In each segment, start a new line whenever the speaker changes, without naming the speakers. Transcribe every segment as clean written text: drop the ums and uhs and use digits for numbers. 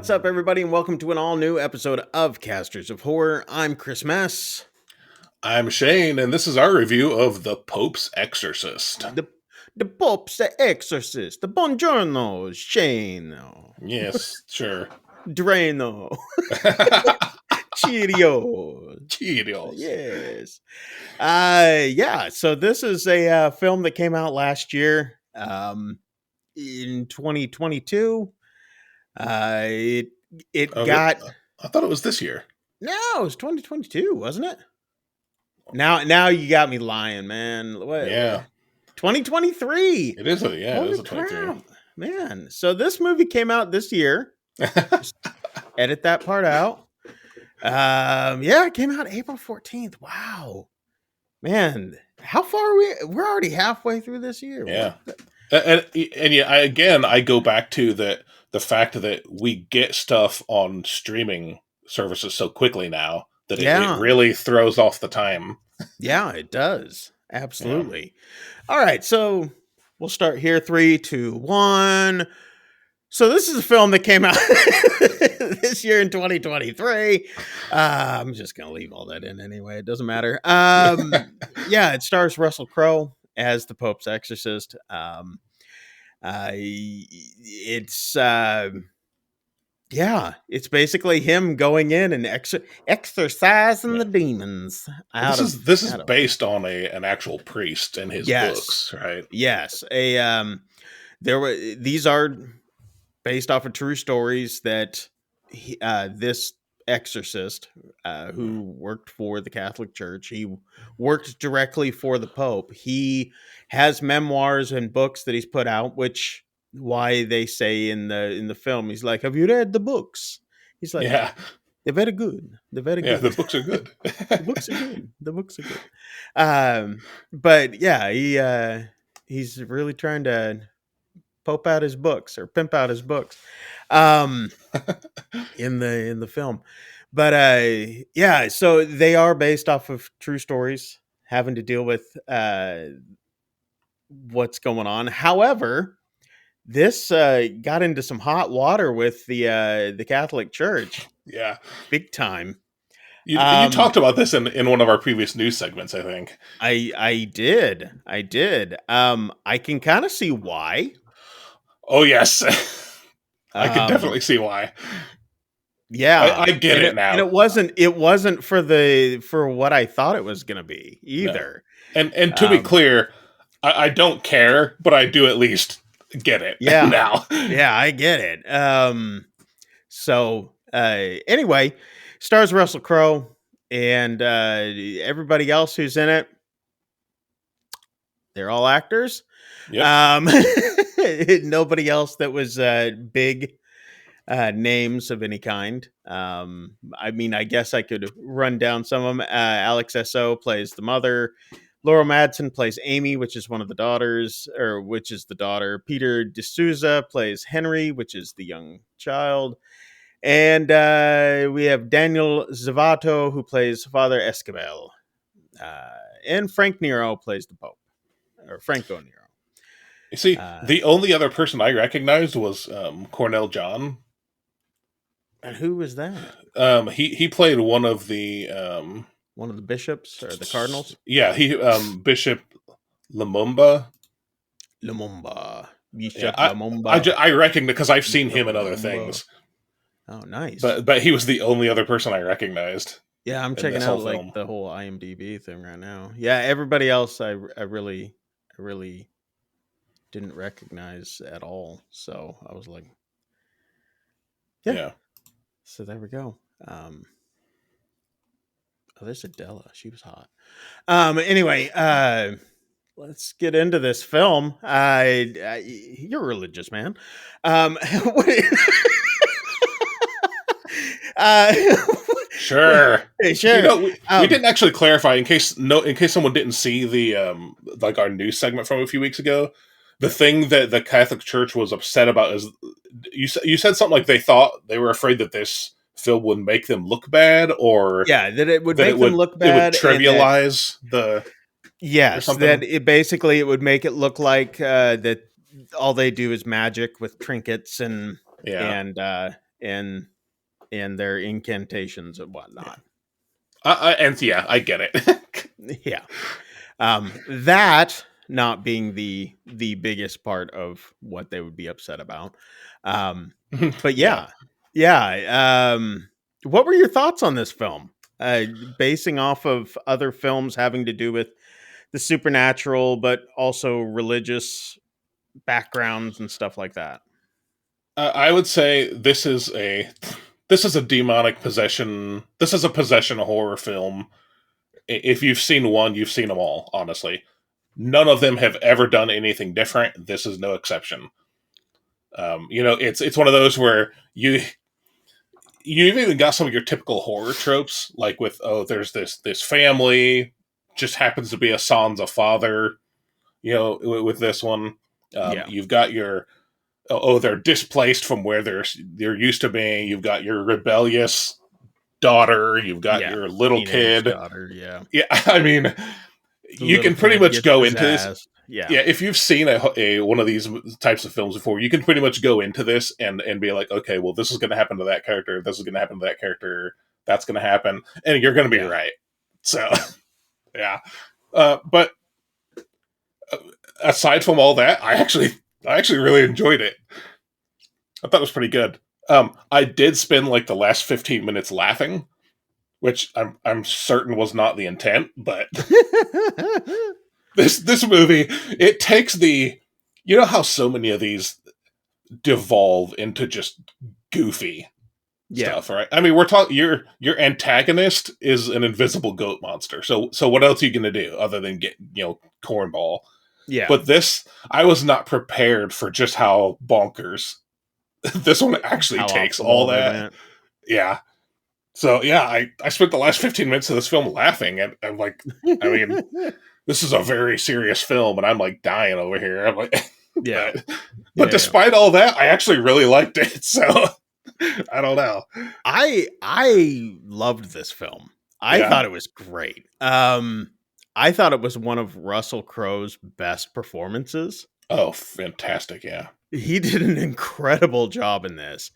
What's up, everybody, and welcome to an all-new episode of Casters of Horror. I'm Chris Mess.
I'm Shane, and this is our review of The Pope's Exorcist.
The Pope's the Exorcist. The Buongiorno, Shane.
Yes, sure.
Drano. Cheerios.
Cheerios.
Yes. So this is a film that came out last year, in 2022. It got...
I thought it was this year.
No, it was 2022, wasn't it? Now you got me lying, man. What?
Yeah.
2023.
It is it is a
23. Man, so this movie came out this year. Just edit that part out. It came out April 14th. Wow. Man, how far are we? We're already halfway through this year.
Yeah. I go back to the fact that we get stuff on streaming services so quickly now that it really throws off the time.
Yeah, it does. Absolutely. Yeah. All right, so we'll start here. 3, 2, 1. So this is a film that came out this year in 2023. I'm just going to leave all that in anyway. It doesn't matter. It stars Russell Crowe as the Pope's Exorcist. It's basically him going in and exorcising the demons.
This is based on an actual priest and his books, right?
Yes. These are based off of true stories that this exorcist, who worked for the Catholic Church, he worked directly for the Pope. He has memoirs and books that he's put out, which why they say in the film, he's like, "Have you read the books?" He's like, "Yeah, they're very good. They're very good.
The books are good.
The books are good. The books are good." But yeah, he's really trying to pope out his books or pimp out his books in the film. But so they are based off of true stories having to deal with what's going on. However, this got into some hot water with the Catholic Church.
Yeah,
big time.
You talked about this in one of our previous news segments, I think.
I did. I can kind of see why.
Oh yes, I can definitely see why.
Yeah,
I get it now.
And it wasn't for what I thought it was going to be either.
No. And to be clear, I don't care, but I do at least get it.
Yeah.
Now.
Yeah, I get it. Anyway, stars Russell Crowe and everybody else who's in it. They're all actors.
Yep.
Nobody else that was big names of any kind. I mean, I guess I could run down some of them. Alex S.O. plays the mother. Laura Madsen plays Amy, which is one of the daughters, or which is the daughter. Peter D'Souza plays Henry, which is the young child. And we have Daniel Zavato, who plays Father Esquivel. And Frank Nero plays the Pope, or Franco Nero.
You see, the only other person I recognized was Cornell John.
And who was that?
He played one of the
bishops or the cardinals.
Yeah, Bishop Lumumba.
Bishop Lumumba.
I reckon because I've seen him in other things.
Oh, nice.
But he was the only other person I recognized.
Yeah, I'm checking out like the whole IMDb thing right now. Yeah, everybody else I really didn't recognize at all. So I was like, yeah. So there we go. There's Adela. She was hot. Anyway, let's get into this film. You're a religious man.
Sure.
Sure.
You know, we didn't actually clarify in case someone didn't see the like our news segment from a few weeks ago. The thing that the Catholic Church was upset about is you said something like they were afraid that this film would make them look bad, or
that it would make them look bad.
It would trivialize
it would make it look like that all they do is magic with trinkets and and their incantations and
Yeah.
whatnot.
And yeah, I get it.
Yeah. That not being the biggest part of what they would be upset about. But
Yeah.
yeah. What were your thoughts on this film? Basing off of other films having to do with the supernatural, but also religious backgrounds and stuff like that.
I would say this is a demonic possession. This is a possession horror film. If you've seen one, you've seen them all. Honestly, none of them have ever done anything different. This is no exception. It's one of those where you've even got some of your typical horror tropes, like with there's this family just happens to be a Sansa father. With this one,
Yeah.
you've got your they're displaced from where they're used to being. You've got your rebellious daughter. You've got
Yeah.
your little
Teenage
kid.
daughter. Yeah.
Yeah, I mean,
The
you
little
can pretty
kid
much
gets
go into this.
pizzazz. Yeah.
Yeah, if you've seen a one of these types of films before, you can pretty much go into this and be like, okay, well, this is going to happen to that character. This is going to happen to that character. That's going to happen, and you're going to be
Yeah.
right. So, yeah. But aside from all that, I actually really enjoyed it. I thought it was pretty good. I did spend like the last 15 minutes laughing, which I'm certain was not the intent, but this movie, it takes you know how so many of these devolve into just goofy
Yeah.
stuff, right? I mean, we're talking your antagonist is an invisible goat monster. So what else are you going to do other than get, cornball?
Yeah.
But this, I was not prepared for just how bonkers this one actually
How off
takes
the
all
wall they
that.
went.
Yeah. So yeah, I spent the last 15 minutes of this film laughing, and I'm like, I mean, this is a very serious film, and I'm like dying over here. I'm like,
Yeah.
but
Yeah.
despite all that, I actually really liked it. So I don't know.
I loved this film. I
Yeah.
thought it was great. I thought it was one of Russell Crowe's best performances.
Oh, fantastic. Yeah.
He did an incredible job in this.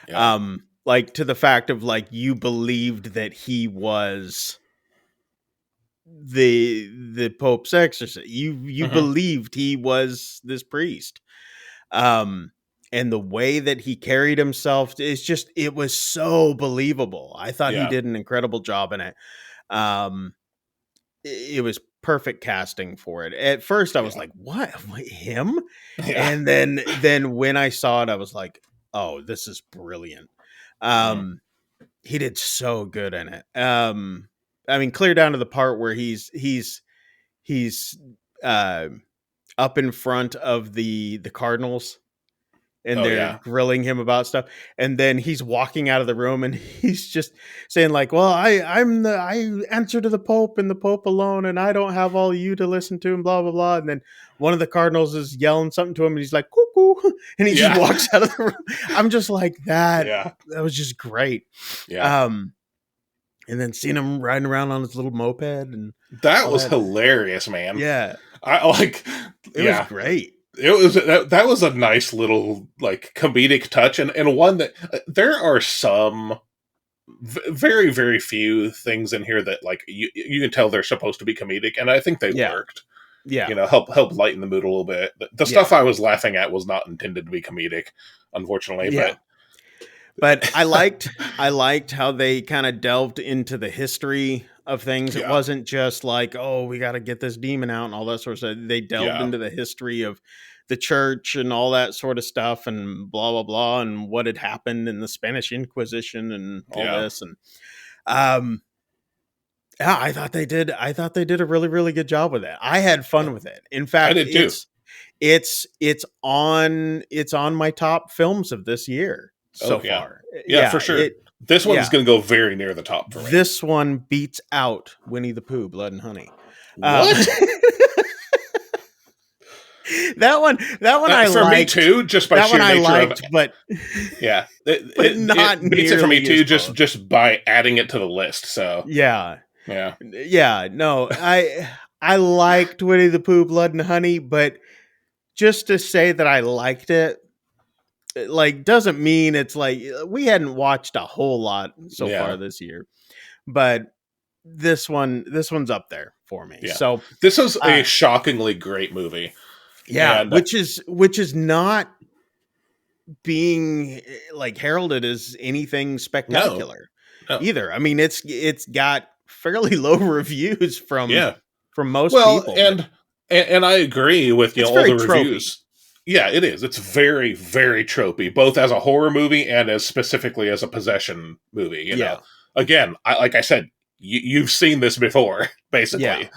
Yeah.
Like to the fact of like you believed that he was the Pope's exorcist. You
Hmm.
believed he was this priest. Um and the way that he carried himself is just it was so believable. I thought he
Yeah.
did an incredible job in it. Um it was perfect casting for it. At first I was
Yeah.
like, "What? Him?"
Yeah.
And then when I saw it I was like, "Oh, this is brilliant."
Mhm.
Um he did so good in it. I mean, clear down to the part where he's uh, up in front of the Cardinals and
Oh,
they're
yeah.
grilling him about stuff, and then he's walking out of the room and he's just saying like, "Well, I answer to the Pope and the Pope alone, and I don't have all you to listen to," and blah blah blah. And then one of the Cardinals is yelling something to him, and he's like, "Cuckoo," and he just
Yeah.
walks out of the room. I'm just like that.
Yeah.
That was just great.
Yeah.
Um, and then seeing him riding around on his little moped and
That
all
was
that.
hilarious, man.
Yeah,
I like,
it was
yeah.
great.
That was a nice little like comedic touch, and one that there are some very very few things in here that like you can tell they're supposed to be comedic, and I think they
Yeah,
worked.
yeah,
Help lighten the mood a little bit. The
yeah,
stuff I was laughing at was not intended to be comedic, unfortunately.
yeah. But I liked how they kind of delved into the history of things. It
Yeah,
wasn't just like, oh, we got to get this demon out and all that sort of stuff. They delved
yeah,
into the history of the church and all that sort of stuff and blah blah blah and what had happened in the Spanish Inquisition and all
yeah.
this and um yeah, I thought they did a really really good job with it. I had fun with it. In
I
fact,
did too.
it's on my top films of this year so
Oh yeah,
far.
yeah,
Yeah,
for sure. This one's
yeah.
going to go very near the top for me.
This one beats out Winnie the Pooh, Blood and Honey. Um,
What?
that one I
For me
liked.
too, just by
That
sheer
one I
nature of
liked, but
yeah,
but not
it beats it for me
nearly
too,
as close.
just by adding it to the list. So
Yeah,
yeah,
yeah. No, I liked Winnie the Pooh, Blood and Honey, but just to say that I liked it like doesn't mean it's like we hadn't watched a whole lot so far
Yeah,
this year, but this one's up there for me.
yeah.
So
This is a
uh
shockingly great movie,
yeah,
and
which is not being like heralded as anything
no,
spectacular
no,
either. I mean, it's got fairly low reviews
yeah.
from most
Well,
people, but
and I agree with
it's
all
very
the
tropey.
reviews. Yeah, it is. It's very very tropey, both as a horror movie and as specifically as a possession movie.
Yeah.
Again, like I said, you've seen this before,
Yeah.
basically,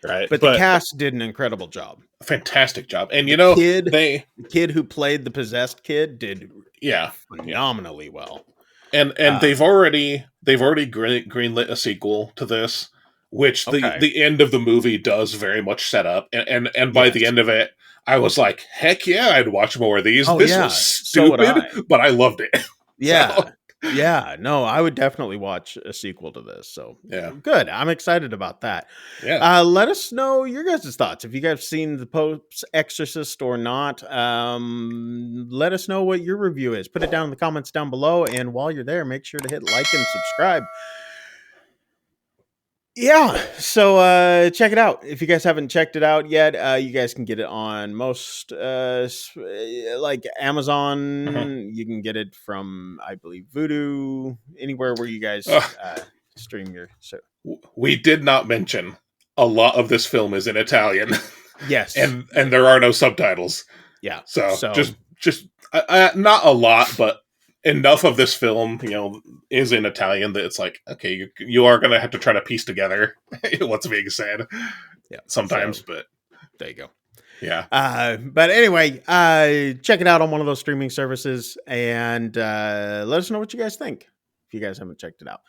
right?
But the
But
cast did an incredible job.
fantastic job, and
The kid
they,
the kid who played the possessed kid did
yeah, yeah.
phenomenally well.
And
Uh
they've already greenlit a sequel to this, which
okay.
the end of the movie does very much set up, and by
Yes.
the end of it, I was like, heck yeah, I'd watch more of these.
Oh
This was
yeah, so would
stupid,
I.
but I loved it. So
Yeah. Yeah, no, I would definitely watch a sequel to this. So
yeah,
good. I'm excited about that.
yeah.
Let us know your guys' thoughts. If you guys have seen the Pope's Exorcist or not, let us know what your review is. Put it down in the comments down below. And while you're there, make sure to hit like and subscribe. Yeah, so check it out. If you guys haven't checked it out yet, you guys can get it on most like
Mhm.
Amazon. You can get it from, I believe, Vudu, anywhere where you guys
Uh,
stream your. So
we did not mention a lot of this film is in Italian,
yes,
and there are no subtitles.
yeah.
So
So
just not a lot, but enough of this film, is in Italian that it's like, okay, you are gonna have to try to piece together what's being said
yeah.
sometimes,
So
but
there you go.
yeah,
But anyway, check it out on one of those streaming services and let us know what you guys think if you guys haven't checked it out.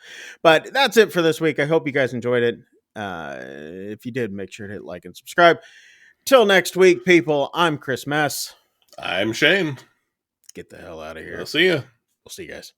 But that's it for this week. I hope you guys enjoyed it. If you did, make sure to hit like and subscribe. Till next week, people, I'm Chris Mess.
I'm Shane.
Get the hell out of
I'll
here.
see you.
We'll see you guys.